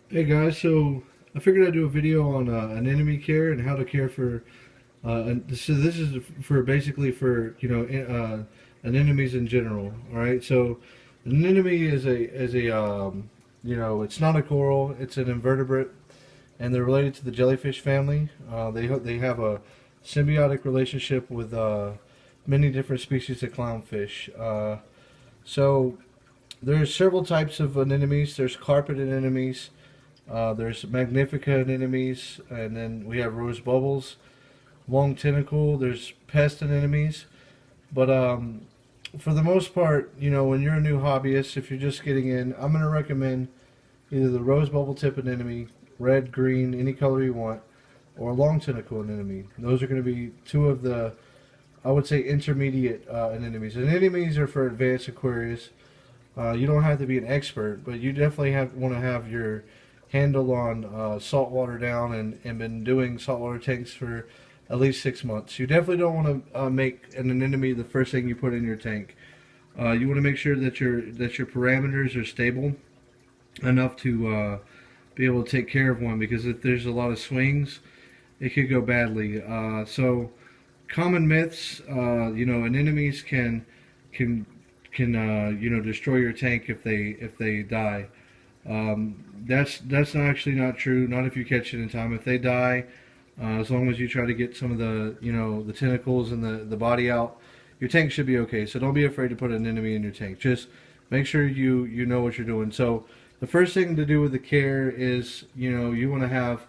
Hey guys, so I figured I'd do a video on anemone care and how to care for. So this is for basically for anemones in general. All right, so an anemone is a it's not a coral, it's an invertebrate, and they're related to the jellyfish family. They have a symbiotic relationship with many different species of clownfish. So there's several types of anemones. There's carpet anemones. There's magnifica anemones, and then we have rose bubbles, long tentacle. There's pest anemones, but for the most part, when you're a new hobbyist, if you're just getting in, I'm gonna recommend either the rose bubble tip anemone, red, green, any color you want, or long tentacle anemone. Those are going to be two of the, I would say, intermediate anemones. Anemones are for advanced aquarists. You don't have to be an expert, but you definitely want to have your handle on saltwater down and been doing saltwater tanks for at least 6 months. You definitely don't want to make an anemone the first thing you put in your tank. You want to make sure that your parameters are stable enough to be able to take care of one, because if there's a lot of swings, it could go badly. So common myths, anemones can destroy your tank if they die. That's actually not true. Not if you catch it in time. If they die, as long as you try to get some of the tentacles and the body out, your tank should be okay. So don't be afraid to put an anemone in your tank. Just make sure you know what you're doing. So the first thing to do with the care is you want to have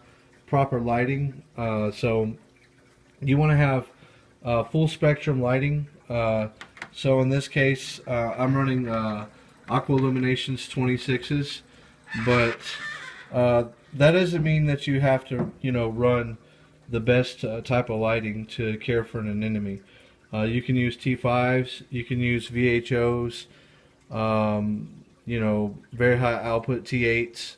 proper lighting. So you want to have full spectrum lighting. So in this case, I'm running Aqua Illuminations 26s, but that doesn't mean that you have to, run the best type of lighting to care for an anemone. You can use T5s, you can use VHOs, very high output T8s,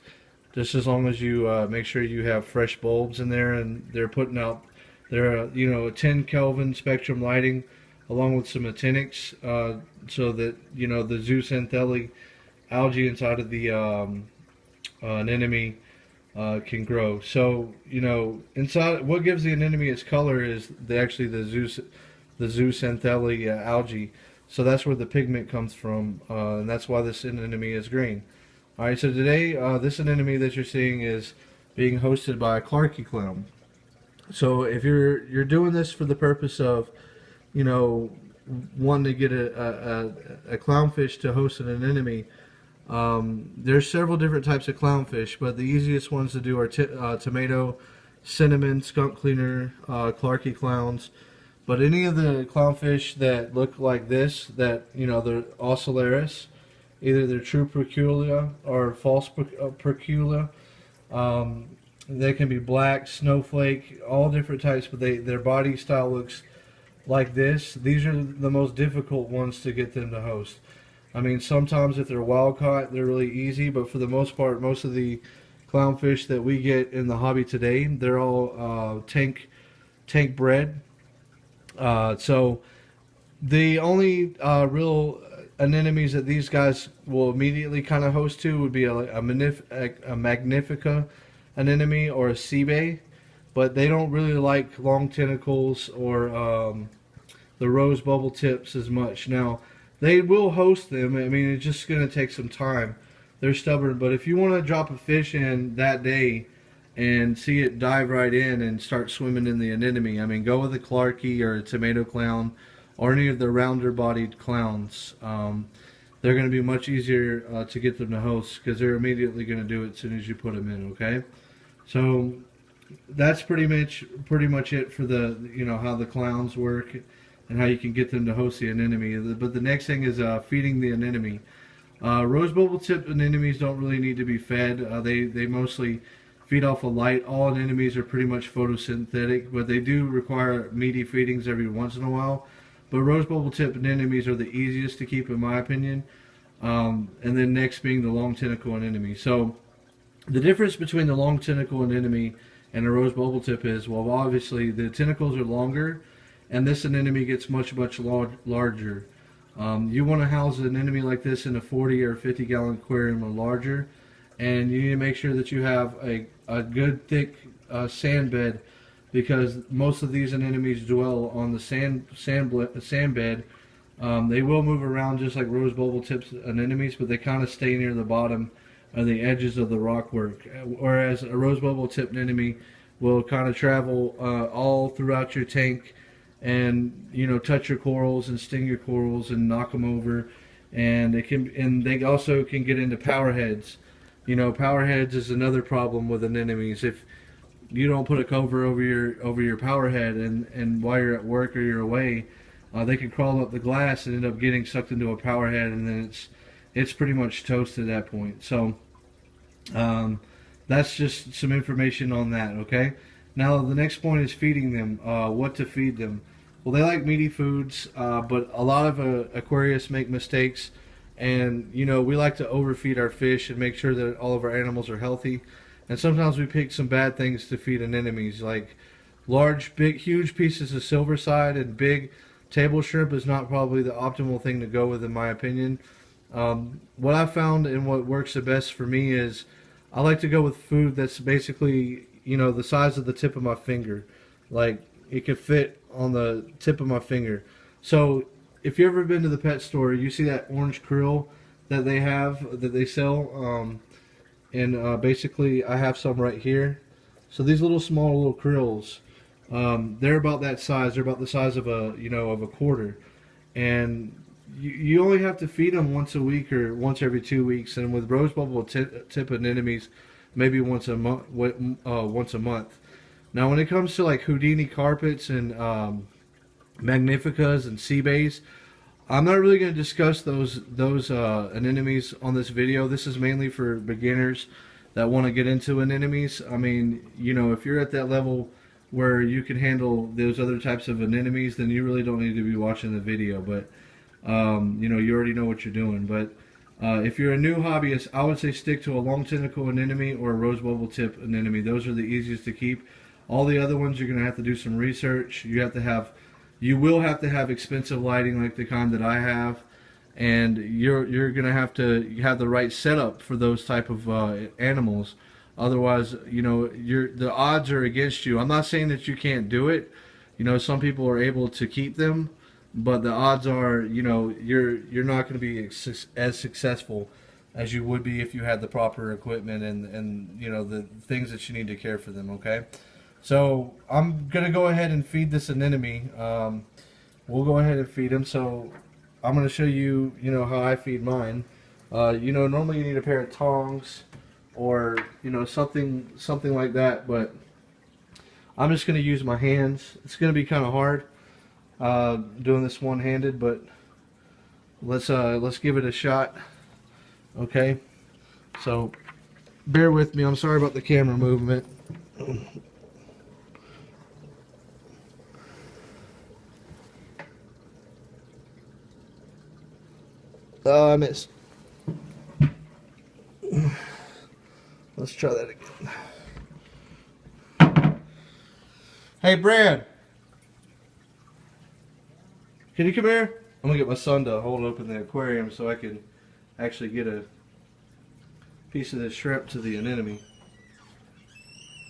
just as long as you make sure you have fresh bulbs in there and they're putting out their, 10 Kelvin spectrum lighting along with some actinics, so that, the zooxanthellae algae inside of the anemone can grow. So inside, what gives the anemone its color is the zooxanthellae algae. So that's where the pigment comes from, and that's why this anemone is green. All right, so today this anemone that you're seeing is being hosted by a Clarky clown. So if you're doing this for the purpose of, wanting to get a clownfish to host an anemone, there's several different types of clownfish, but the easiest ones to do are tomato, cinnamon, skunk cleaner, Clarky clowns. But any of the clownfish that look like this, that they're ocellaris, either they're true Percula or false Percula. They can be black, snowflake, all different types, but their body style looks like this. These are the most difficult ones to get them to host. I mean, sometimes if they're wild caught, they're really easy, but for the most part, most of the clownfish that we get in the hobby today, they're all tank bred. So the only real anemones that these guys will immediately kind of host to would be a magnifica anemone or a seabay, but they don't really like long tentacles or the rose bubble tips as much. Now, they will host them. I mean, it's just going to take some time. They're stubborn, but if you want to drop a fish in that day and see it dive right in and start swimming in the anemone, I mean, go with a Clarky or a tomato clown or any of the rounder bodied clowns. They're going to be much easier to get them to host, because they're immediately going to do it as soon as you put them in, okay? So that's pretty much it for the, how the clowns work and how you can get them to host the anemone. But the next thing is feeding the anemone. Rose bubble tip anemones don't really need to be fed. They mostly feed off of light. All anemones are pretty much photosynthetic, but they do require meaty feedings every once in a while. But rose bubble tip anemones are the easiest to keep, in my opinion. And then next being the long tentacle anemone. So the difference between the long tentacle anemone and a rose bubble tip is, well, obviously the tentacles are longer, and this anemone gets much larger. You want to house an anemone like this in a 40 or 50 gallon aquarium or larger, and you need to make sure that you have a good thick sand bed, because most of these anemones dwell on the sand bed. They will move around just like rose bubble tips anemones, but they kind of stay near the bottom of the edges of the rockwork. Whereas a rose bubble tip anemone will kind of travel all throughout your tank, and touch your corals and sting your corals and knock them over. And they also can get into power heads. Power heads is another problem with anemones. If you don't put a cover over your power head, and while you're at work or you're away, they can crawl up the glass and end up getting sucked into a power head, and then it's pretty much toast at that point. So that's just some information on that. Okay, now the next point is feeding them. What to feed them? Well, they like meaty foods, but a lot of aquarists make mistakes, and we like to overfeed our fish and make sure that all of our animals are healthy. And sometimes we pick some bad things to feed anemones, like huge pieces of silverside and big table shrimp is not probably the optimal thing to go with, in my opinion. What I found and what works the best for me is I like to go with food that's basically the size of the tip of my finger. Like, it could fit on the tip of my finger. So if you've ever been to the pet store, you see that orange krill that they sell, and basically I have some right here. So these small little krills, they're about that size. They're about the size of a quarter, and you only have to feed them once a week or once every 2 weeks. And with rose bubble tip anemones, maybe once a month. Now, when it comes to like Houdini carpets and magnificas and sea bass, I'm not really going to discuss those anemones on this video. This is mainly for beginners that want to get into anemones. I mean, if you're at that level where you can handle those other types of anemones, then you really don't need to be watching the video. But you already know what you're doing. But if you're a new hobbyist, I would say stick to a long tentacle anemone or a rose bubble tip anemone. Those are the easiest to keep. All the other ones, you're going to have to do some research. You will have to have expensive lighting like the kind that I have, and you're going to have the right setup for those type of animals. Otherwise, the odds are against you. I'm not saying that you can't do it. Some people are able to keep them, but the odds are, you're not going to be as successful as you would be if you had the proper equipment and the things that you need to care for them. Okay. So I'm going to go ahead and feed this anemone. We'll go ahead and feed him. So I'm going to show you, how I feed mine. Normally you need a pair of tongs or, something like that. But I'm just going to use my hands. It's going to be kind of hard doing this one-handed, but let's give it a shot. Okay. So bear with me. I'm sorry about the camera movement. Oh, I missed. Let's try that again. Hey, Brad. Can you come here? I'm going to get my son to hold open the aquarium so I can actually get a piece of this shrimp to the anemone.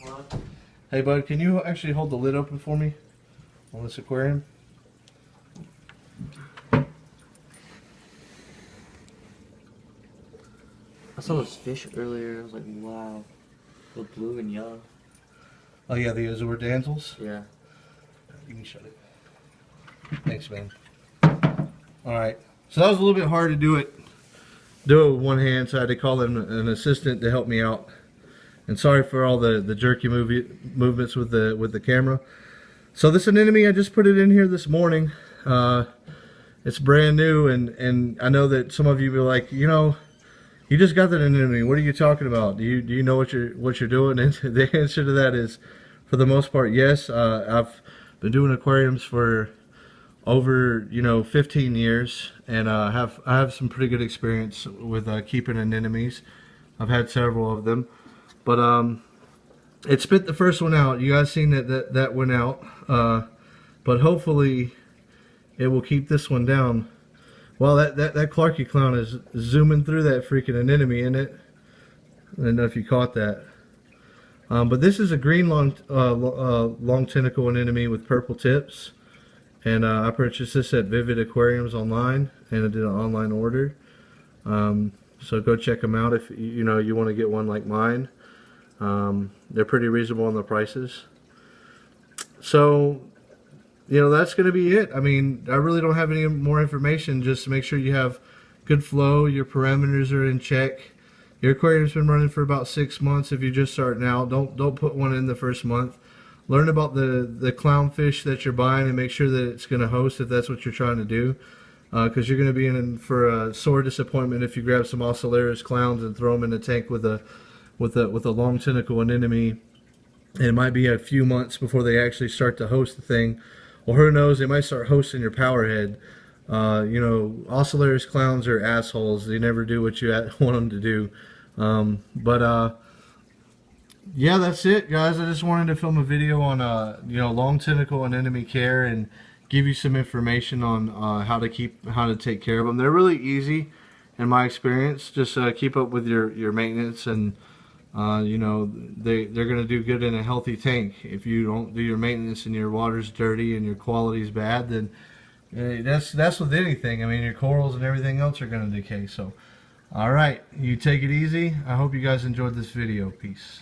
What? Hey, bud, can you actually hold the lid open for me on this aquarium? I saw this fish earlier. I was like, wow. They're blue and yellow. Oh, yeah, the Azure Dantles? Yeah. You can shut it. Thanks, man. Alright. So that was a little bit hard to do it with one hand, so I had to call in an assistant to help me out. And sorry for all the jerky movements with the camera. So this anemone, I just put it in here this morning. It's brand new, and I know that some of you will be like, you just got that anemone. What are you talking about? Do you know what you're doing? And the answer to that is, for the most part, yes. I've been doing aquariums for over 15 years, and I have some pretty good experience with keeping anemones. I've had several of them, but it spit the first one out. You guys seen that went out, but hopefully it will keep this one down. Well, that Clarky clown is zooming through that freaking anemone, isn't it? I don't know if you caught that. But this is a green long tentacle anemone with purple tips. And I purchased this at Vivid Aquariums online, and I did an online order. So go check them out if you want to get one like mine. They're pretty reasonable on the prices. So, that's going to be it. I mean, I really don't have any more information. Just make sure you have good flow, your parameters are in check. Your aquarium's been running for about 6 months. If you're just starting out, don't put one in the first month. Learn about the clownfish that you're buying and make sure that it's going to host if that's what you're trying to do. Because you're going to be in for a sore disappointment if you grab some Ocellaris clowns and throw them in a tank with a long tentacle anemone. And it might be a few months before they actually start to host the thing. Well, who knows? They might start hosting your powerhead. Ocellaris clowns are assholes. They never do what you want them to do. Yeah, that's it, guys. I just wanted to film a video on long tentacle anemone care and give you some information on how to take care of them. They're really easy in my experience. Just keep up with your maintenance, and they're going to do good in a healthy tank. If you don't do your maintenance and your water's dirty and your quality's bad, then that's with anything. I mean, your corals and everything else are going to decay. So, all right, you take it easy. I hope you guys enjoyed this video. Peace.